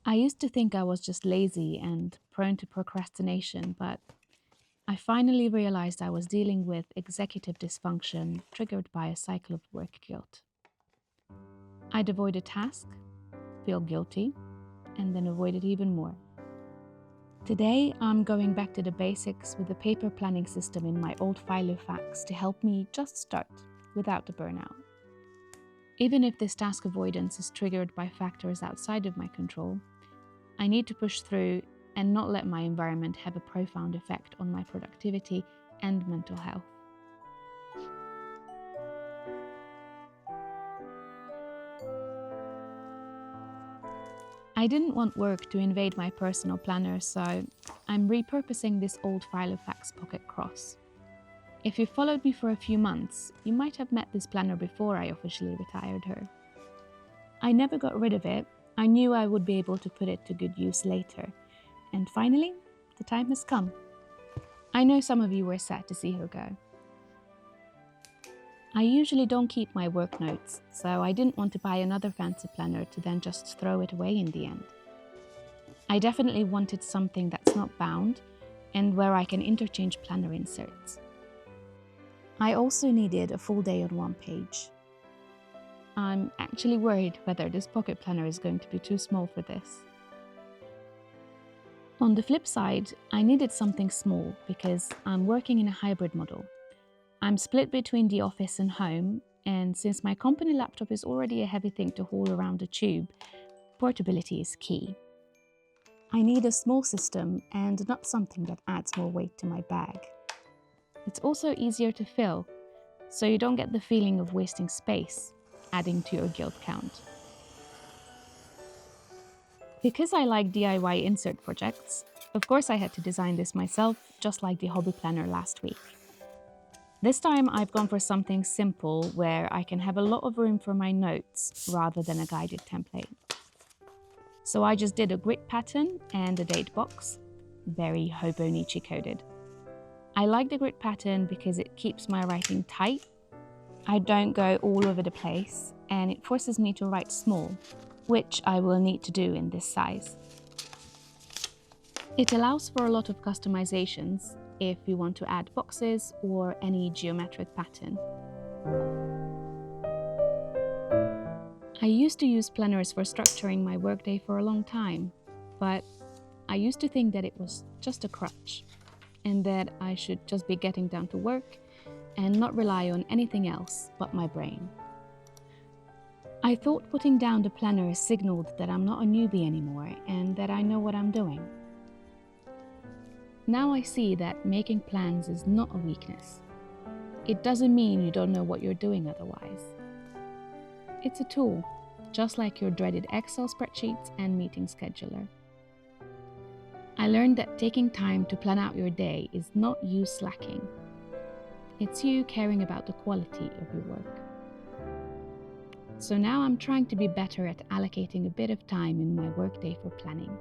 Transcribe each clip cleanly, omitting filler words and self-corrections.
I used to think I was just lazy and prone to procrastination, but I finally realized I was dealing with executive dysfunction triggered by a cycle of work guilt. I'd avoid a task, feel guilty, and then avoid it even more. Today, I'm going back to the basics with a paper planning system in my old Filofax to help me just start without the burnout. Even if this task avoidance is triggered by factors outside of my control, I need to push through and not let my environment have a profound effect on my productivity and mental health. I didn't want work to invade my personal planner, so I'm repurposing this old Filofax Pocket Cross. If you followed me for a few months, you might have met this planner before I officially retired her. I never got rid of it. I knew I would be able to put it to good use later. And finally, the time has come. I know some of you were sad to see her go. I usually don't keep my work notes, so I didn't want to buy another fancy planner to then just throw it away in the end. I definitely wanted something that's not bound and where I can interchange planner inserts. I also needed a full day on one page. I'm actually worried whether this pocket planner is going to be too small for this. On the flip side, I needed something small because I'm working in a hybrid model. I'm split between the office and home, and since my company laptop is already a heavy thing to haul around a tube, portability is key. I need a small system and not something that adds more weight to my bag. It's also easier to fill, so you don't get the feeling of wasting space, adding to your guilt count. Because I like DIY insert projects, of course I had to design this myself, just like the hobby planner last week. This time I've gone for something simple where I can have a lot of room for my notes rather than a guided template. So I just did a grid pattern and a date box, very Hobonichi coded. I like the grid pattern because it keeps my writing tight. I don't go all over the place, and it forces me to write small, which I will need to do in this size. It allows for a lot of customizations if you want to add boxes or any geometric pattern. I used to use planners for structuring my workday for a long time, but I used to think that it was just a crutch and that I should just be getting down to work and not rely on anything else but my brain. I thought putting down the planner signaled that I'm not a newbie anymore and that I know what I'm doing. Now I see that making plans is not a weakness. It doesn't mean you don't know what you're doing otherwise. It's a tool, just like your dreaded Excel spreadsheets and meeting scheduler. I learned that taking time to plan out your day is not you slacking. It's you caring about the quality of your work. So now I'm trying to be better at allocating a bit of time in my workday for planning.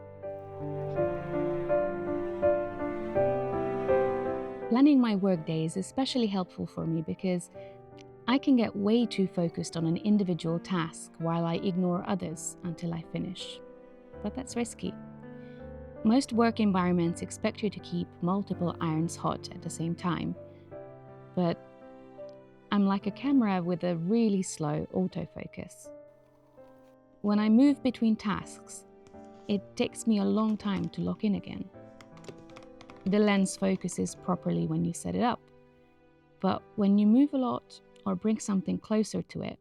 Planning my workday is especially helpful for me because I can get way too focused on an individual task while I ignore others until I finish. But that's risky. Most work environments expect you to keep multiple irons hot at the same time. But I'm like a camera with a really slow autofocus. When I move between tasks, it takes me a long time to lock in again. The lens focuses properly when you set it up, but when you move a lot or bring something closer to it,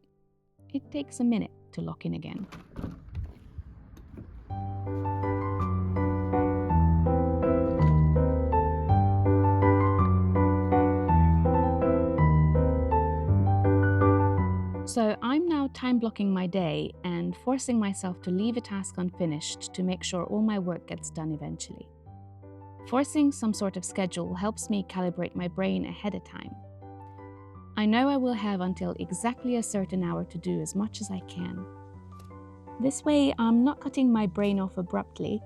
it takes a minute to lock in again. So I'm now time blocking my day and forcing myself to leave a task unfinished to make sure all my work gets done eventually. Forcing some sort of schedule helps me calibrate my brain ahead of time. I know I will have until exactly a certain hour to do as much as I can. This way, I'm not cutting my brain off abruptly.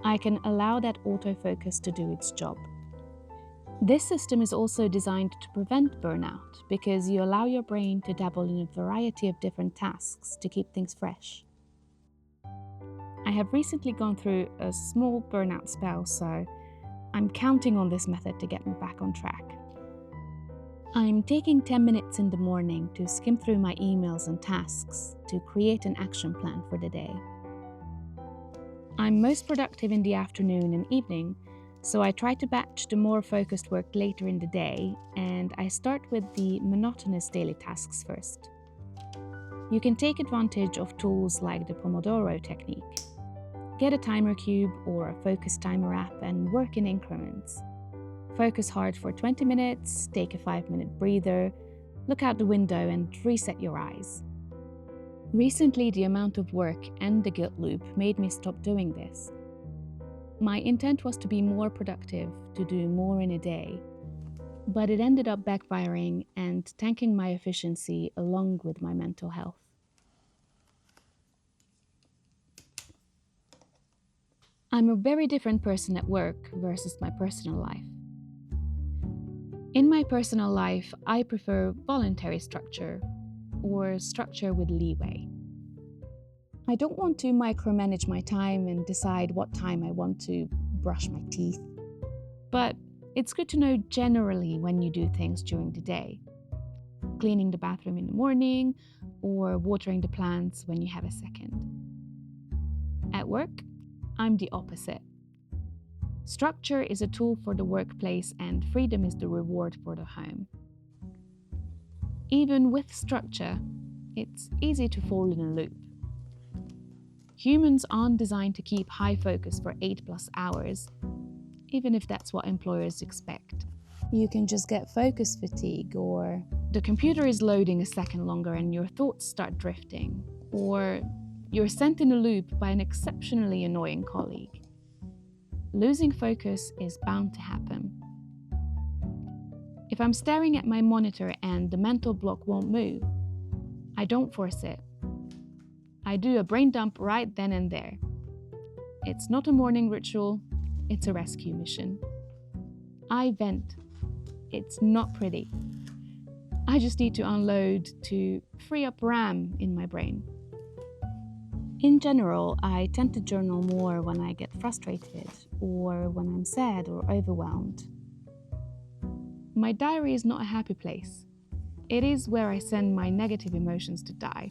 I can allow that autofocus to do its job. This system is also designed to prevent burnout because you allow your brain to dabble in a variety of different tasks to keep things fresh. I have recently gone through a small burnout spell, so I'm counting on this method to get me back on track. I'm taking 10 minutes in the morning to skim through my emails and tasks to create an action plan for the day. I'm most productive in the afternoon and evening, so I try to batch the more focused work later in the day, and I start with the monotonous daily tasks first. You can take advantage of tools like the Pomodoro technique. Get a timer cube or a focus timer app and work in increments. Focus hard for 20 minutes, take a 5-minute breather, look out the window and reset your eyes. Recently, the amount of work and the guilt loop made me stop doing this. My intent was to be more productive, to do more in a day, but it ended up backfiring and tanking my efficiency along with my mental health. I'm a very different person at work versus my personal life. In my personal life, I prefer voluntary structure, or structure with leeway. I don't want to micromanage my time and decide what time I want to brush my teeth. But it's good to know generally when you do things during the day. Cleaning the bathroom in the morning, or watering the plants when you have a second. At work, I'm the opposite. Structure is a tool for the workplace and freedom is the reward for the home. Even with structure, it's easy to fall in a loop. Humans aren't designed to keep high focus for 8+ hours, even if that's what employers expect. You can just get focus fatigue, or the computer is loading a second longer and your thoughts start drifting, or you're sent in a loop by an exceptionally annoying colleague. Losing focus is bound to happen. If I'm staring at my monitor and the mental block won't move, I don't force it. I do a brain dump right then and there. It's not a morning ritual, it's a rescue mission. I vent. It's not pretty. I just need to unload to free up RAM in my brain. In general, I tend to journal more when I get frustrated or when I'm sad or overwhelmed. My diary is not a happy place. It is where I send my negative emotions to die.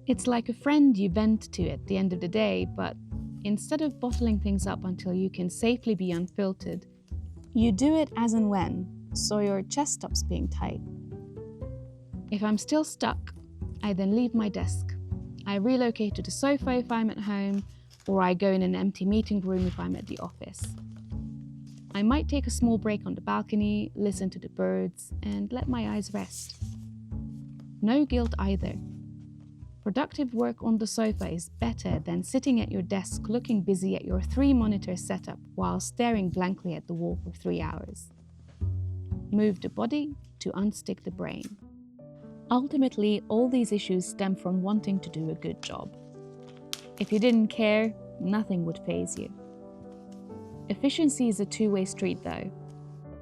It's like a friend you vent to at the end of the day, but instead of bottling things up until you can safely be unfiltered, you do it as and when, so your chest stops being tight. If I'm still stuck, I then leave my desk. I relocate to the sofa if I'm at home, or I go in an empty meeting room if I'm at the office. I might take a small break on the balcony, listen to the birds, and let my eyes rest. No guilt either. Productive work on the sofa is better than sitting at your desk looking busy at your 3-monitor setup while staring blankly at the wall for 3 hours. Move the body to unstick the brain. Ultimately, all these issues stem from wanting to do a good job. If you didn't care, nothing would faze you. Efficiency is a two-way street though.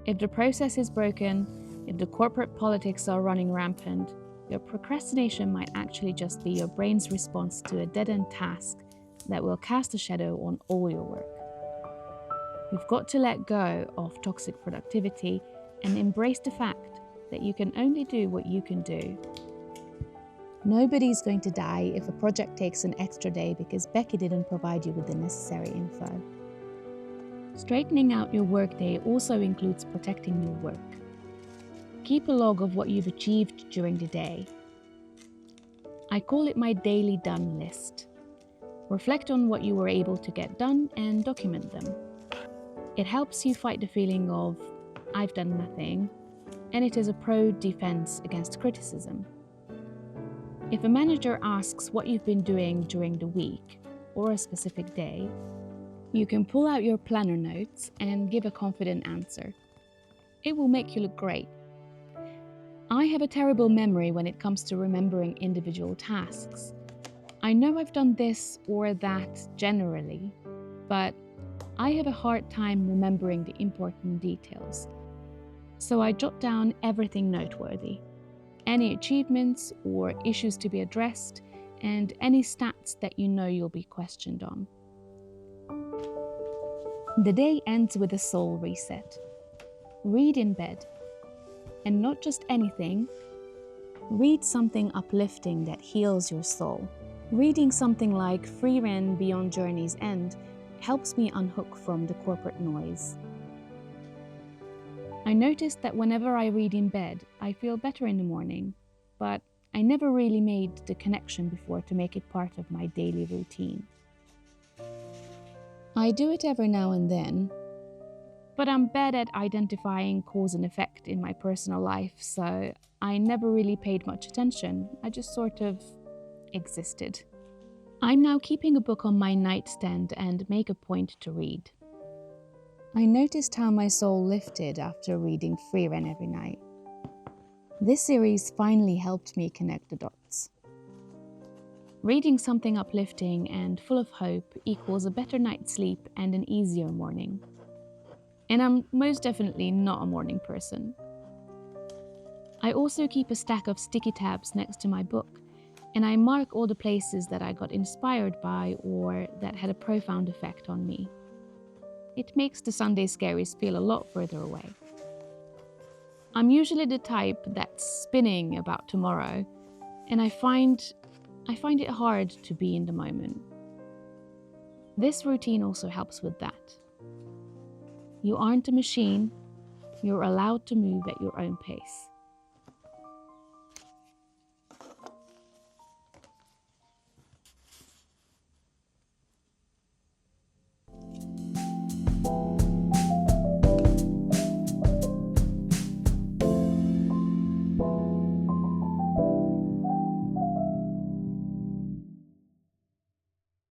If the process is broken, if the corporate politics are running rampant, your procrastination might actually just be your brain's response to a dead-end task that will cast a shadow on all your work. You've got to let go of toxic productivity and embrace the fact that you can only do what you can do. Nobody's going to die if a project takes an extra day because Becky didn't provide you with the necessary info. Straightening out your workday also includes protecting your work. Keep a log of what you've achieved during the day. I call it my daily done list. Reflect on what you were able to get done and document them. It helps you fight the feeling of, I've done nothing, and it is a pro-defense against criticism. If a manager asks what you've been doing during the week or a specific day, you can pull out your planner notes and give a confident answer. It will make you look great. I have a terrible memory when it comes to remembering individual tasks. I know I've done this or that generally, but I have a hard time remembering the important details. So I jot down everything noteworthy, any achievements or issues to be addressed, and any stats that you know you'll be questioned on. The day ends with a soul reset. Read in bed. And not just anything, read something uplifting that heals your soul. Reading something like Frieren Beyond Journey's End helps me unhook from the corporate noise. I noticed that whenever I read in bed, I feel better in the morning, but I never really made the connection before to make it part of my daily routine. I do it every now and then, but I'm bad at identifying cause and effect in my personal life, so I never really paid much attention. I just sort of existed. I'm now keeping a book on my nightstand and make a point to read. I noticed how my soul lifted after reading Frieren every night. This series finally helped me connect the dots. Reading something uplifting and full of hope equals a better night's sleep and an easier morning. And I'm most definitely not a morning person. I also keep a stack of sticky tabs next to my book, and I mark all the places that I got inspired by or that had a profound effect on me. It makes the Sunday Scaries feel a lot further away. I'm usually the type that's spinning about tomorrow, and I find it hard to be in the moment. This routine also helps with that. You aren't a machine, you're allowed to move at your own pace.